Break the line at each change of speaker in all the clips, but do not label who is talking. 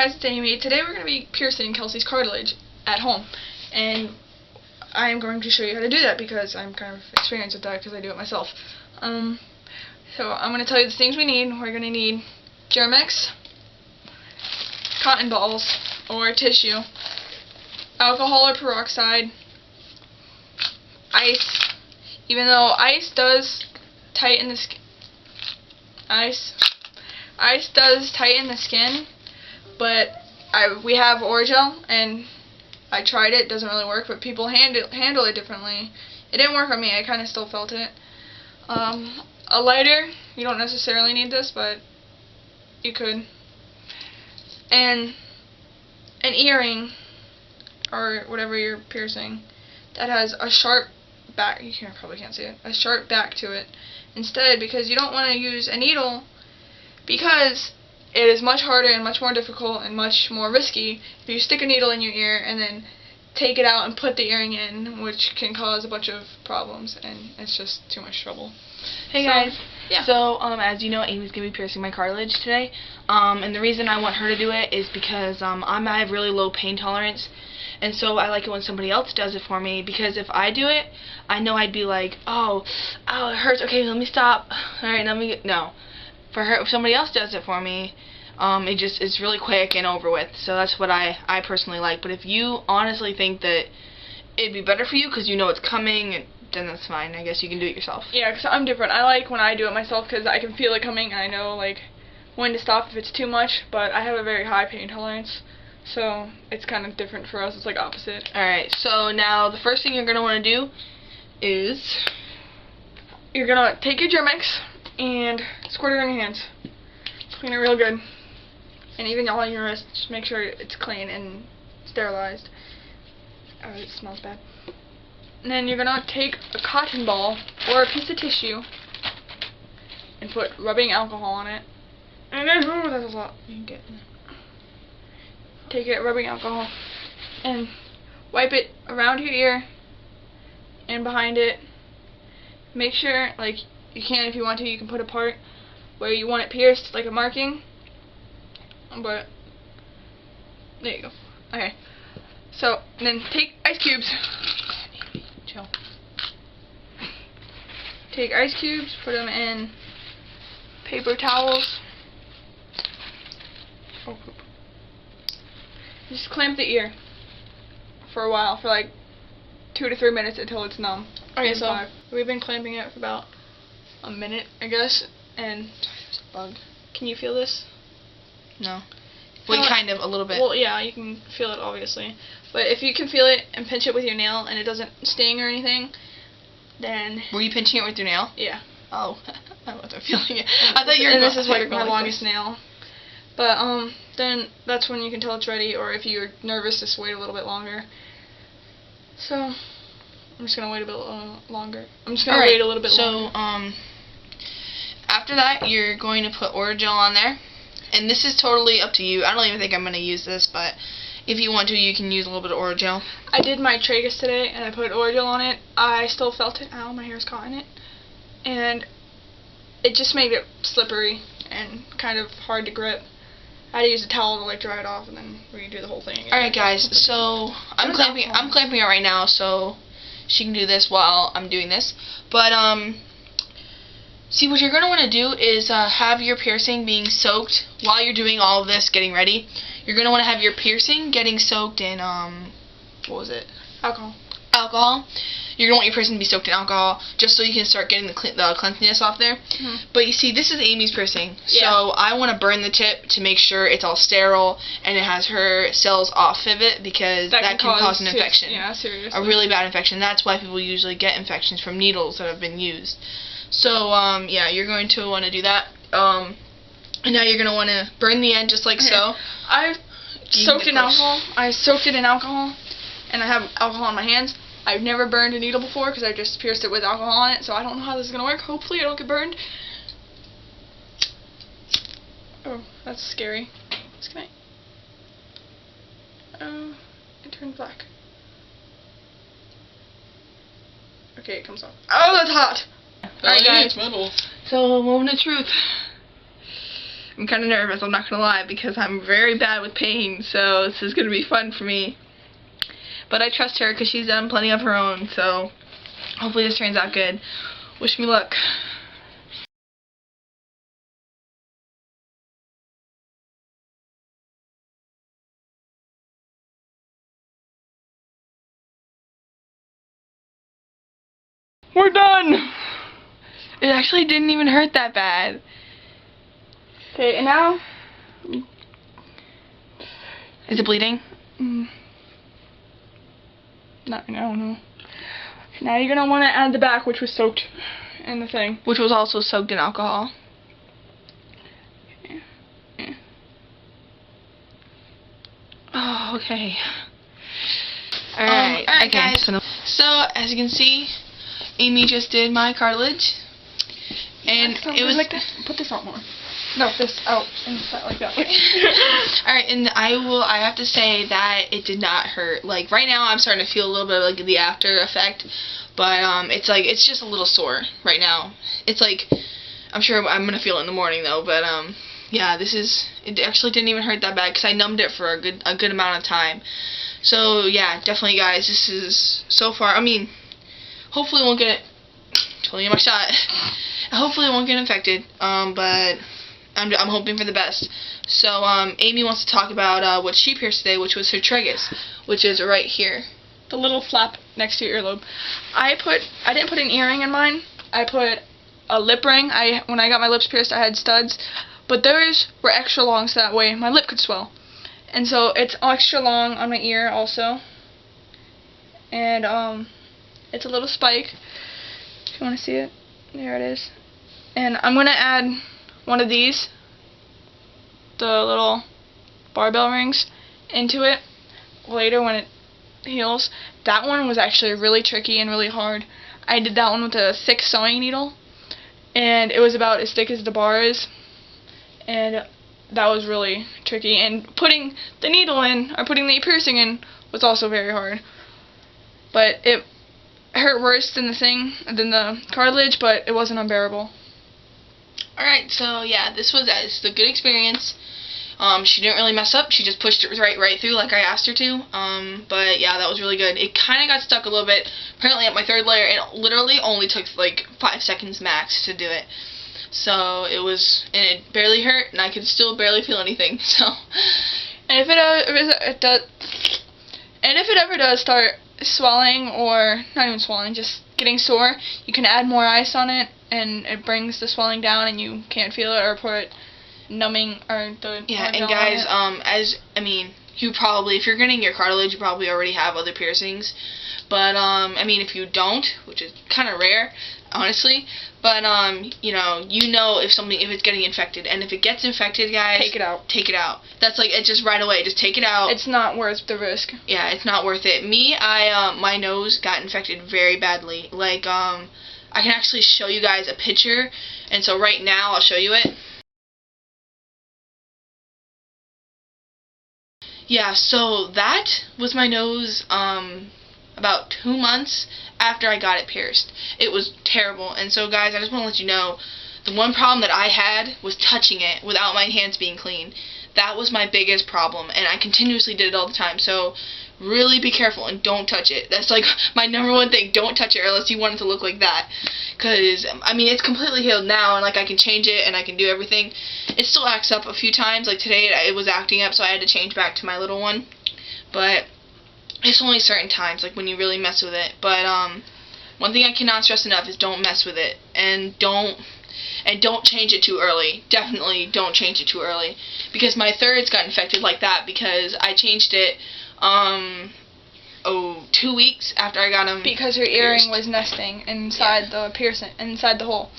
guys, it's Amy. Today we're going to be piercing Kelsey's cartilage at home, and I am going to show you how to do that because I'm kind of experienced with that because I do it myself. So I'm going to tell you the things we need. We're going to need Germ-X, cotton balls or tissue, alcohol or peroxide, ice. Even though ice does tighten the skin, ice does tighten the skin, but we have Orajel, and I tried it. It doesn't really work, but people handle it differently. It didn't work on me. I kind of still felt it. A lighter. You don't necessarily need this, but you could. And an earring, or whatever you're piercing, that has a sharp back. You probably can't see it. A sharp back to it. Instead, because you don't want to use a needle, because it is much harder and much more difficult and much more risky if you stick a needle in your ear and then take it out and put the earring in, which can cause a bunch of problems, and it's just too much trouble.
Hey guys.
Yeah.
So, as you know, Amy's going to be piercing my cartilage today. And the reason I want her to do it is because I have really low pain tolerance. And so I like it when somebody else does it for me, because if I do it, I know I'd be like, oh, it hurts. Okay, let me stop. All right, no. For her, if somebody else does it for me, it's really quick and over with. So that's what I personally like. But if you honestly think that it'd be better for you because you know it's coming, then that's fine. I guess you can do it yourself.
Yeah, because I'm different. I like when I do it myself because I can feel it coming and I know like when to stop if it's too much. But I have a very high pain tolerance, so it's kind of different for us. It's like opposite.
Alright, so now the first thing you're going to want to do is
you're going to take your Germ-X and squirt it on your hands. Clean it real good. And even all your wrists, just make sure it's clean and sterilized. Oh, it smells bad. And then you're going to take a cotton ball or a piece of tissue and put rubbing alcohol on it. And then, oh, that's a lot. You can get take it, rubbing alcohol, and wipe it around your ear and behind it. Make sure, like, you can, if you want to, you can put a part where you want it pierced, like a marking. But there you go. Okay. So then take ice cubes. Chill. Take ice cubes, put them in paper towels. Oh, poop. Just clamp the ear for a while, for like 2 to 3 minutes until it's numb.
Okay, so
we've been clamping it for about a minute, I guess, and
there's a bug.
Can you feel this?
No. Well, kind of, a little bit.
Well, yeah, you can feel it, obviously. But if you can feel it and pinch it with your nail and it doesn't sting or anything, then...
Were you pinching it with your nail?
Yeah.
Oh, I wasn't feeling it. I thought you were...
And this is like my longest nail. But, then that's when you can tell it's ready, or if you're nervous, just wait a little bit longer. So, I'm just going to wait a bit longer. I'm just going to wait a little bit longer.
So, after that, you're going to put Orajel on there. And this is totally up to you. I don't even think I'm going to use this, but if you want to, you can use a little bit of Orajel.
I did my tragus today, and I put Orajel on it. I still felt it. Ow, my hair's caught in it. And it just made it slippery and kind of hard to grip. I had to use a towel to like dry it off and then redo the whole thing again.
Alright guys, so I'm clamping it right now, so she can do this while I'm doing this. But see, what you're going to want to do is have your piercing being soaked while you're doing all of this, getting ready. You're going to want to have your piercing getting soaked in, what was it? Alcohol. You're going to want your piercing to be soaked in alcohol just so you can start getting the cleanliness off there.
Mm-hmm.
But you see, this is Amy's piercing.
Yeah.
So I want to burn the tip to make sure it's all sterile and it has her cells off of it, because that can cause an infection.
Yeah, seriously.
A really bad infection. That's why people usually get infections from needles that have been used. So, yeah, you're going to want to do that. And now you're going to want to burn the end just like so.
I soaked it in alcohol, and I have alcohol on my hands. I've never burned a needle before because I just pierced it with alcohol on it, so I don't know how this is going to work. Hopefully I don't get burned. Oh, that's scary. Disconnect. Oh, it turned black. Okay, it comes off. Oh, that's hot! Alright guys,
so moment of truth.
I'm kind of nervous, I'm not going to lie, because I'm very bad with pain, so this is going to be fun for me. But I trust her because she's done plenty of her own, so hopefully this turns out good. Wish me luck. We're done! It actually didn't even hurt that bad. Okay, and now... Is it bleeding? I don't know. Now you're going to want to add the back, which was soaked in the thing. Which was also soaked in alcohol. Oh, okay. Alright, okay. Guys. So, as you can see, Amy just did my cartilage. And it was... Like this. Put this out more. No, this out and like that. Alright, and I have to say that it did not hurt. Like, right now I'm starting to feel a little bit of, like, the after effect. But, it's just a little sore right now. It's like, I'm sure I'm going to feel it in the morning, though. But, yeah, it actually didn't even hurt that bad because I numbed it for a good amount of time. So, yeah, definitely, guys, this is, so far, I mean, hopefully it won't get, totally my shot. Hopefully it won't get infected, but I'm hoping for the best. So, Amy wants to talk about what she pierced today, which was her tragus, which is right here. The little flap next to your earlobe. I didn't put an earring in mine. I put a lip ring. When I got my lips pierced, I had studs, but theirs were extra long, so that way my lip could swell. And so it's extra long on my ear also. And it's a little spike. If you want to see it, there it is. And I'm gonna add one of these, the little barbell rings, into it later when it heals. That one was actually really tricky and really hard. I did that one with a thick sewing needle, and it was about as thick as the bar is, and that was really tricky. And putting the needle in, or putting the piercing in, was also very hard. But it hurt worse than the cartilage, but it wasn't unbearable. Alright, so yeah, this was a good experience. She didn't really mess up. She just pushed it right through like I asked her to. But yeah, that was really good. It kind of got stuck a little bit. Apparently at my third layer, it literally only took like 5 seconds max to do it. So it barely hurt, and I could still barely feel anything. So, and if it ever does start swelling, or not even swelling, just getting sore, you can add more ice on it, and it brings the swelling down, and you can't feel it, or put numbing or the
and guys, if you're getting your cartilage, you probably already have other piercings. But if you don't, which is kind of rare, honestly, but you know if it's getting infected, and if it gets infected, guys,
take it out.
Take it out. That's like it, just right away. Just take it out.
It's not worth the risk.
Yeah, it's not worth it. My nose got infected very badly. Like I can actually show you guys a picture, and so right now I'll show you it. Yeah, so that was my nose about 2 months after I got it pierced. It was terrible. And so, guys, I just want to let you know, the one problem that I had was touching it without my hands being clean. That was my biggest problem, and I continuously did it all the time. So really be careful and don't touch it. That's like my #1 thing. Don't touch it unless you want it to look like that. Because, it's completely healed now, and like I can change it and I can do everything. It still acts up a few times. Like today it was acting up, so I had to change back to my little one. But it's only certain times, like when you really mess with it. But one thing I cannot stress enough is don't mess with it, and don't change it too early. Definitely don't change it too early, because my thirds got infected like that because I changed it 2 weeks after I got them.
Because her earring was nesting inside the piercing, inside the hole.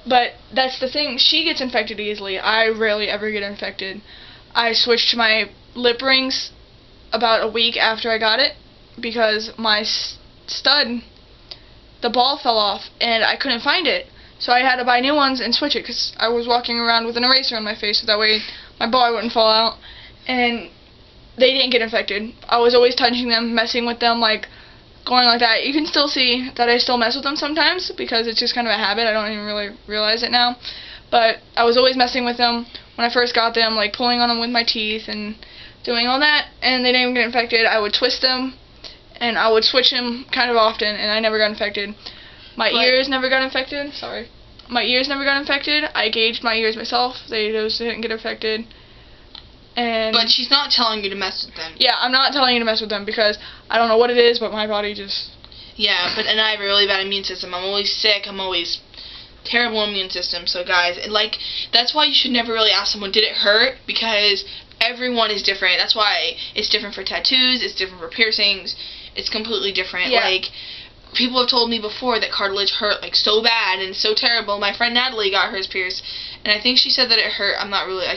But that's the thing, she gets infected easily. I rarely ever get infected. I switched my lip rings about a week after I got it because my stud, the ball fell off, and I couldn't find it. So I had to buy new ones and switch it because I was walking around with an eraser on my face so that way my ball wouldn't fall out. And they didn't get infected. I was always touching them, messing with them, like going like that. You can still see that I still mess with them sometimes because it's just kind of a habit. I don't even really realize it now. But I was always messing with them, when I first got them, like pulling on them with my teeth and doing all that, and they didn't get infected. I would twist them, and I would switch them kind of often, and I never got infected. My ears never got infected. Sorry. My ears never got infected. I gauged my ears myself. Those didn't get infected. And
but she's not telling you to mess with them.
Yeah, I'm not telling you to mess with them because I don't know what it is, but my body just...
Yeah, and I have a really bad immune system. I'm always sick. I'm always terrible immune system. So guys, that's why you should never really ask someone, did it hurt? Because everyone is different. That's why it's different for tattoos. It's different for piercings. It's completely different.
Yeah.
Like, people have told me before that cartilage hurt like so bad and so terrible. My friend Natalie got hers pierced, and I think she said that it hurt. I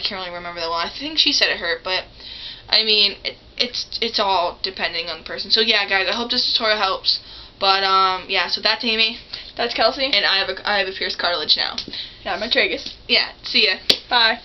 can't really remember that well. I think she said it hurt, but I mean, it's all depending on the person. So yeah, guys, I hope this tutorial helps. But yeah, so that's Amy.
That's Kelsey.
And I have a pierced cartilage now.
Yeah, I'm a tragus.
Yeah, see ya.
Bye.